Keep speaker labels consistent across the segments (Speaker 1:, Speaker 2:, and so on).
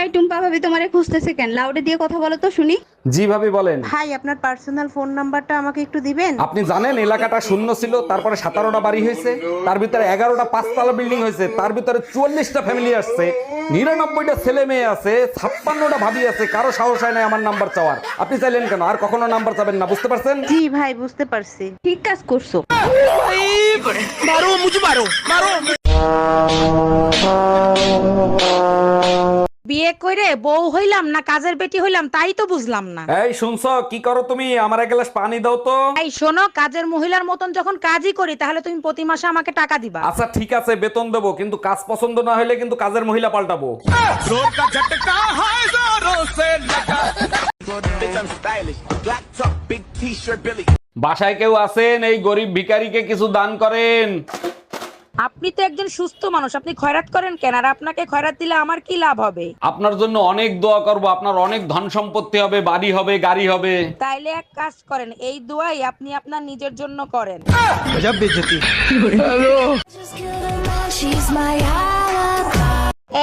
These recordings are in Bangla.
Speaker 1: এই টুম্পা ভাবি তোমারে খুঁজতেছে কেন? লাউডে দিয়ে কথা বলো তো শুনি।
Speaker 2: জি ভাবি বলেন।
Speaker 3: ভাই আপনার পার্সোনাল ফোন নাম্বারটা আমাকে একটু দিবেন?
Speaker 2: আপনি জানেন এলাকাটা শূন্য ছিল, তারপরে 17টা বাড়ি হয়েছে, তার ভিতরে 11টা 5তলা বিল্ডিং হয়েছে, তার ভিতরে 44টা ফ্যামিলি আসছে, 99টা ছেলে মেয়ে আছে, 56টা ভাবি আছে, কারো সাহস হয় না আমার নাম্বার চাওয়ার। আপনি চাইলেন কেন? আর কখনো নাম্বার চাবেন না, বুঝতে পারছেন?
Speaker 3: জি ভাই বুঝতে পারছি।
Speaker 1: ঠিক কাজ করছো।
Speaker 4: বিয়ে করে বউ হইলাম না কাজের বেটি হইলাম তাই তো বুঝলাম না।
Speaker 2: এই শুনছো, কি করো তুমি? আমার এক গ্লাস পানি দাও তো।
Speaker 4: এই শোনো, কাজের মহিলার মতন যখন কাজই করি তাহলে তুমি প্রতি মাসে আমাকে টাকা দিবা।
Speaker 2: আচ্ছা ঠিক আছে, বেতন দেবো, কিন্তু কাজ পছন্দ না হলে কিন্তু কাজের মহিলা পাল্টাবো। বাসায় কেউ আছেন? এই গরিব ভিখারিকে কিছু দান করেন।
Speaker 4: আপনি তো একজন সুস্থ মানুষ, আপনি খয়রাত করেন কেন? আর আপনাকে খয়রাত দিলে আমার কি লাভ হবে?
Speaker 2: আপনার জন্য অনেক দোয়া করব, আপনার অনেক ধন সম্পত্তি হবে, বাড়ি হবে, গাড়ি হবে।
Speaker 4: তাইলে এক কাজ করেন, এই দোয়াই আপনি আপনার নিজের জন্য করেন।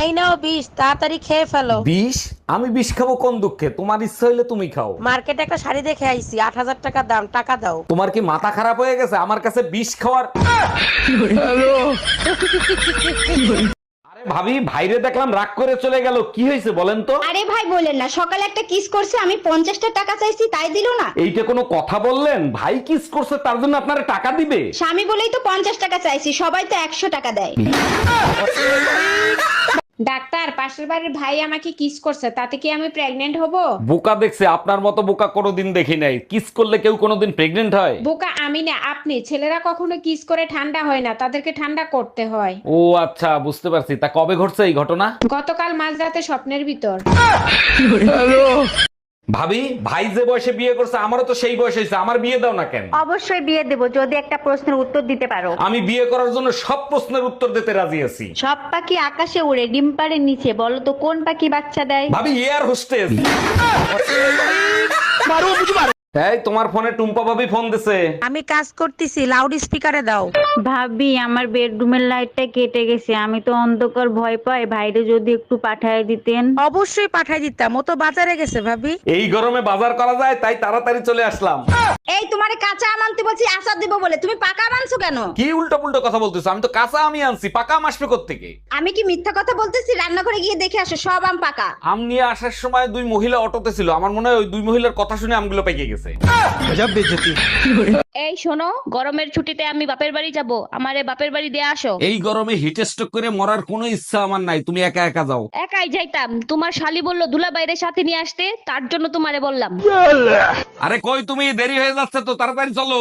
Speaker 4: এই নাও বিষ, তাড়াতাড়ি খেয়ে ফেলো।
Speaker 2: বিষ? আমি বিষ খাবো কোন দুঃখে? তোমার ইচ্ছা হইলে তুমি খাও।
Speaker 4: মার্কেটে একটা শাড়ি দেখে আইছি, 8,000 টাকা দাম, টাকা দাও।
Speaker 2: তোমার কি মাথা খারাপ হয়ে গেছে আমার কাছে বিষ খাওয়ার? আরে ভাবি, ভাইরে দেখলাম রাগ করে চলে গেল, কি হয়েছে বলেন তো?
Speaker 1: আরে ভাই বলেন না, সকালে একটা কিস করছে, আমি 50টা টাকা চাইছি তাই দিলো না।
Speaker 2: এইটা কোনো কথা বললেন? ভাই কিস করছে তার জন্য আপনারা টাকা দিবে?
Speaker 1: স্বামী বলেই তো 50 টাকা চাইছি, সবাই তো 100 টাকা দেয়।
Speaker 5: ডাক্তার, পাশের বাড়ির ভাই আমাকে কিস করছে, তাতে কি আমি প্রেগনেন্ট হব?
Speaker 2: বোকা দেখছে, আপনার মতো বোকা কোনোদিন দেখি নাই। কিস করলে কেউ কোনোদিন প্রেগনেন্ট হয়?
Speaker 5: বোকা আমি না, আপনি। ছেলেরা কখনো কিস করে ঠান্ডা হয় না, তাদেরকে ঠান্ডা করতে হয়।
Speaker 2: ও আচ্ছা, বুঝতে পারছি। তা কবে ঘটছে এই ঘটনা?
Speaker 5: গতকাল মাঝরাতে স্বপ্নের ভিতর।
Speaker 2: ভাবি, ভাই যে বয়সে বিয়ে করছে আমারও তো সেই বয়স হয়েছে, আমার বিয়ে দাও না কেন?
Speaker 1: অবশ্যই বিয়ে দেব যদি একটা প্রশ্নের উত্তর দিতে পারো।
Speaker 2: আমি বিয়ে করার জন্য সব প্রশ্নের উত্তর দিতে রাজি আছি।
Speaker 1: সব পাখি আকাশে উড়ে, ডিম পাড়ে নিচে, বলো তো কোন পাখি বাচ্চা দেয়?
Speaker 2: ভাবি, এয়ার হোস্টেস। এই তোমার ফোনে টুম্পা ভাবি ফোন দিছে।
Speaker 4: আমি কাজ করতেছি, লাউড স্পিকারে দাও।
Speaker 6: ভাবি আমার বেডরুমের লাইটটা কেটে গেছে, আমি তো অন্ধকার ভয় পাই, ভাইরে যদি একটু পাঠায় দিতেন।
Speaker 4: অবশ্যই পাঠাই দিতাম, ও তো বাজারে গেছে ভাবি।
Speaker 2: এই গরমে বাজার করা যায়, তাই তাড়াতাড়ি চলে আসলাম।
Speaker 1: এই তোমারে কাঁচা আম আনতে বলছি আচার দেবো বলে, তুমি পাকা আম আনছো কেন?
Speaker 2: কি উল্টো পুল্টো কথা বলতেছো? আমি তো কাঁচা আমি আনছি, পাকা আম আসবে কোত্থেকে?
Speaker 1: আমি কি মিথ্যা কথা বলতেছি? রান্নাঘরে গিয়ে দেখে আসো, সব আম পাকা।
Speaker 2: আম নিয়ে আসার সময় দুই মহিলা অটোতে ছিল, আমার মনে হয় ওই দুই মহিলার কথা শুনে আমগুলো পেকে গেছে।
Speaker 5: এই শোনো, গরমের ছুটিতে আমি বাপের বাড়ি যাব, আমারে বাপের বাড়ি দিয়ে আসো।
Speaker 2: এই গরমে হিট স্ট্রোক করে মরার কোনো ইচ্ছা আমার নাই, তুমি একা একা যাও।
Speaker 5: একাই যাইতাম, তোমার শালি বললো দুলা বাইরে সাথে নিয়ে আসতে, তার জন্য তোমারে বললাম।
Speaker 2: আরে কই তুমি? দেরি হয়ে যাচ্ছে তো, তাড়াতাড়ি চলো।